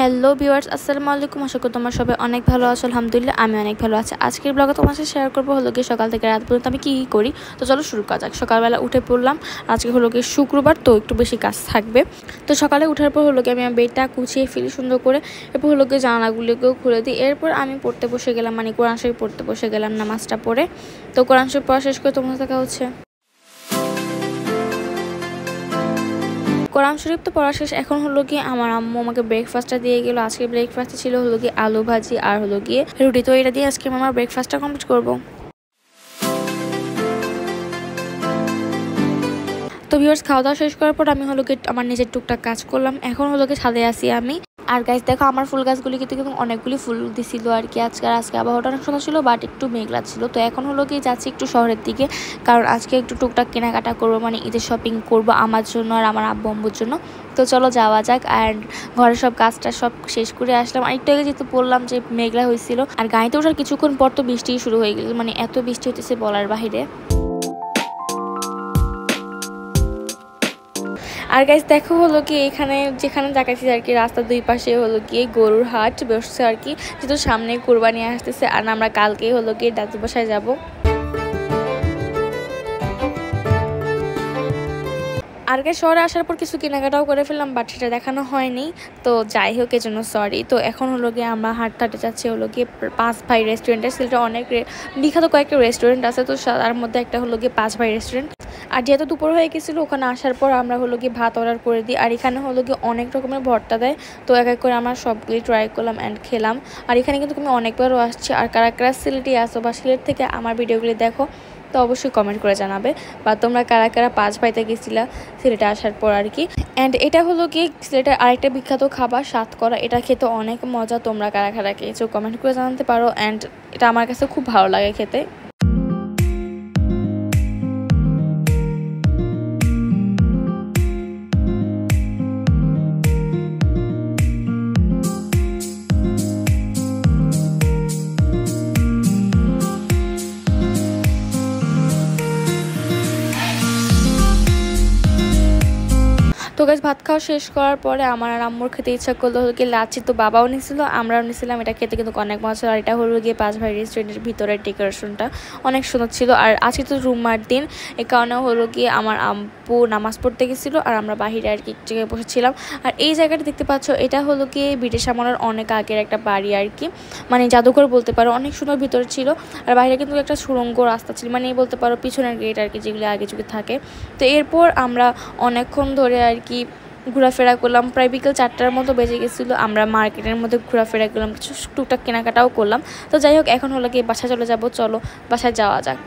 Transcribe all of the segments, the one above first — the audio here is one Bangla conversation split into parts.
হ্যালো ভিউয়ার্স, আসসালামু আলাইকুম। আশা করি তোমরা সবাই অনেক ভালো আছো। আলহামদুলিল্লাহ আমি অনেক ভালো আছি। আজকের ব্লগে তোমার সাথে শেয়ার করবো হলো গিয়ে সকাল থেকে রাত পর্যন্ত আমি কী করি। তো চলো শুরু করা যাক। সকালবেলা উঠে পড়লাম, আজকে হলো গিয়ে শুক্রবার, তো একটু বেশি কাজ থাকবে। তো সকালে উঠার পর হলো গিয়ে আমি বেডটা কুচিয়ে ফেলি সুন্দর করে, এরপর হলো গিয়ে জানালাগুলিকেও খুলে দিই। এরপর আমি পড়তে বসে গেলাম, মানে কোরআন শরীফ পড়তে বসে গেলাম নামাজটা পড়ে। তো কোরআন শরীফ পড়া শেষ করে তোমার দেখা হচ্ছে। কোরআন শরীফ তো পড়া শেষ। এখন হলো গিয়ে আমার আম্মু আমাকে ব্রেকফাস্টটা দিয়ে গেলো। আজকে ব্রেকফাস্টে ছিল হলো গিয়ে আলু ভাজি আর হলো গিয়ে রুটি। তো এটা দিয়ে আজকে আমার ব্রেকফাস্টটা কমপ্লিট করবো। তো ভিউয়ার্স, খাওয়া দাওয়া শেষ করার পর আমি হলো গিয়ে আমার নিজের টুকটাক কাজ করলাম। এখন হলো গিয়ে ছাদে আসি আমি। আর গাছ দেখো, আমার ফুল গাছগুলি কিন্তু অনেকগুলি ফুল দিছিল আর কি। আজকে আবহাওয়াটা অনেক সুন্দর ছিল, বাট একটু মেঘলা ছিল। তো এখন হলো গিয়ে যাচ্ছি একটু শহরের দিকে, কারণ আজকে একটু টুকটাক কেনাকাটা করবো, মানে ঈদের শপিং করবো আমার জন্য আর আমার আব্বু আম্মুর জন্য। তো চলো যাওয়া যাক। অ্যান্ড ঘরের সব কাজটা সব শেষ করে আসলাম। আরেকটু আগে যেহেতু বললাম যে মেঘলা হয়েছিল, আর গাড়িতে ওঠার কিছুক্ষণ পর তো বৃষ্টি শুরু হয়ে গেল, মানে এত বৃষ্টি হতেছে বলার বাহিরে। আর গাইস দেখো হলো কি, এখানে যেখানে দেখাচ্ছি আর কি, রাস্তার দুই পাশে হলো গিয়ে গরুর হাট বসছে আর কি, যেহেতু সামনে কুরবানি আসতেছে। আর আমরা কালকেই হলো গিয়ে দাদু বাসায় যাবো। আর গায়ে শহরে আসার পর কিছু কেনাকাটাও করে ফেললাম, বাট সেটা দেখানো হয়নি। তো যাই হোক, এর জন্য সরি। তো এখন হলো গিয়ে আমরা হাঁটতে যাচ্ছি হলো গিয়ে পাঁচ ভাই রেস্টুরেন্টে। সেটা অনেক বিখ্যাত কয়েকটা রেস্টুরেন্ট আছে, তো তার মধ্যে একটা হলো গিয়ে পাঁচ ভাই রেস্টুরেন্ট। আর যেহেতু দুপুর হয়ে গেছিলো, ওখানে আসার পর আমরা হলো গিয়ে ভাত অর্ডার করে দিই। আর এখানে হলো গিয়ে অনেক রকমের ভর্তা দেয়, তো এক এক করে আমরা সবগুলি ট্রাই করলাম অ্যান্ড খেলাম। আর এখানে কিন্তু আমি অনেকবারও আসছি। আর কারা কারা সিলেটে আসো বা সিলেট থেকে আমার ভিডিওগুলি দেখো, তো অবশ্যই কমেন্ট করে জানাবে, বা তোমরা কারা কারা পাঁচ ভাইতে গেছিলা সিলেটে আসার পর আর কি। অ্যান্ড এটা হলো কি সিলেটের আরেকটা বিখ্যাত খাবার সাতকরা। এটা খেতে অনেক মজা। তোমরা কারা কারা খেয়েছো কমেন্ট করে জানাতে পারো। অ্যান্ড এটা আমার কাছে খুব ভালো লাগে খেতে। তো গাছ ভাত খাওয়া শেষ করার পরে আমার আর আম্মুর খেতে ইচ্ছা করলো হলো গিয়ে লাচ্ছি। তো বাবাও নিছিল, আমরাও নিছিলাম। এটা খেতে কিন্তু অনেক মজা। আর এটা হলো গিয়ে পাঁচ ভাই রেস্টুরেন্টের ভিতরের ডেকোরেশনটা অনেক সুন্দর ছিল। আর আজকে তো রুমার দিন, এ কারণে হলো গিয়ে আমার আম্মু নামাজ পড়তে গেছিলো আর আমরা বাহিরে আর কি এক জায়গায় বসেছিলাম। আর এই জায়গাটা দেখতে পাচ্ছ, এটা হলো গিয়ে ব্রিটিশ আমলের অনেক আগের একটা বাড়ি আর কি, মানে জাদুঘর বলতে পারো। অনেক সুন্দর ভিতরে ছিল। আর বাইরে কিন্তু একটা সুড়ঙ্গ রাস্তা ছিল, মানে বলতে পারো পিছনের গেট আর কি, যেগুলি আগে যুগে থাকে। তো এরপর আমরা অনেকক্ষণ ধরে আর কি ঘোরাফেরা করলাম। প্রায় বিকেল 4টার মতো বেজে গেছিলো। আমরা মার্কেটের মধ্যে ঘোরাফেরা করলাম, কিছু টুকটাক কেনাকাটাও করলাম। তো যাই হোক, এখন হলো গিয়ে বাসায় চলে যাব। চলো বাসায় যাওয়া যাক।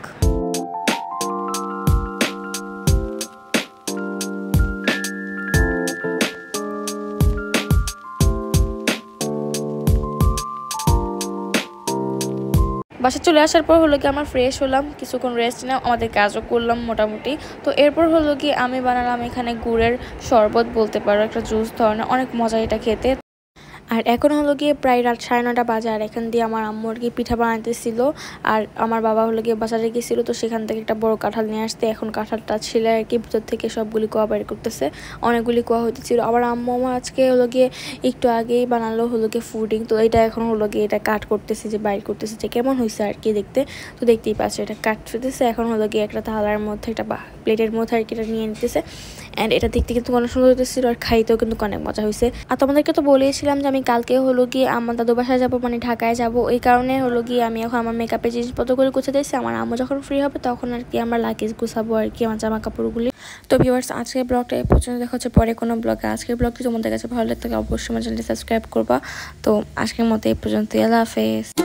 বাসায় চলে আসার পর হলো কি আমার ফ্রেশ হলাম, কিছুক্ষণ রেস্ট নিলাম, আমাদের কাজও করলাম মোটামুটি। তো এরপর হলো কি আমি বানালাম এখানে গুড়ের শরবত বলতে পারো, একটা জুস ধরনের, অনেক মজা এটা খেতে। আর এখন হলো গিয়ে প্রায় রাত 9:30 বাজে। আর এখান দিয়ে আমার আম্মু আর কি পিঠা বানাইতেছিল। আর আমার বাবা হলো গিয়ে বাজারে গেছিলো, তো সেখান থেকে একটা বড় কাঁঠাল নিয়ে আসতে। এখন কাঁঠালটা ছিলে আর কি ভিতর থেকে সবগুলি কোয়া বের করতেছে, অনেকগুলি কোয়া হইতেছিল। আবার আম্মু আজকে হলো গিয়ে একটু আগেই বানালো হলো গিয়ে ফুডিং। তো এটা এখন হলো গিয়ে এটা কাট করতেছে, যে বাইর করতেছে যে কেমন হয়েছে আর কি দেখতে। তো দেখতেই পাচ্ছ এটা কাট ফেলতেছে। এখন হলো গিয়ে একটা থালার মধ্যে, একটা প্লেটের মধ্যে আর কি এটা নিয়ে নিতেছে। অ্যান্ড এটা দেখতে কিন্তু অনেক সুন্দর হতেছিল, আর খাইতেও কিন্তু অনেক মজা হয়েছে। আর তোমাদেরকে তো বলেছিলাম যে আমি কালকে হলো গিয়ে আমার দাদু বাসায় যাবো, মানে ঢাকায় যাবো। এই কারণে হলো গিয়ে আমি এখন আমার মেকআপের জিনিসপত্রগুলো গুছিয়ে দিয়েছি। আমার আম্মু যখন ফ্রি হবে তখন আর কি আমরা লাগেজ গুছাবো আর কি, আমার জামা কাপড়গুলি। তো ভিউয়ার্স, আজকের ব্লগটা এই পর্যন্ত। দেখা হচ্ছে পরে কোনো ব্লগে। আজকের ব্লগটি তোমাদের কাছে ভালো লাগলে অবশ্যই আমার চ্যানেলটি সাবস্ক্রাইব করবা। তো আজকের মতো এই পর্যন্ত। আল্লাহ হাফেজ।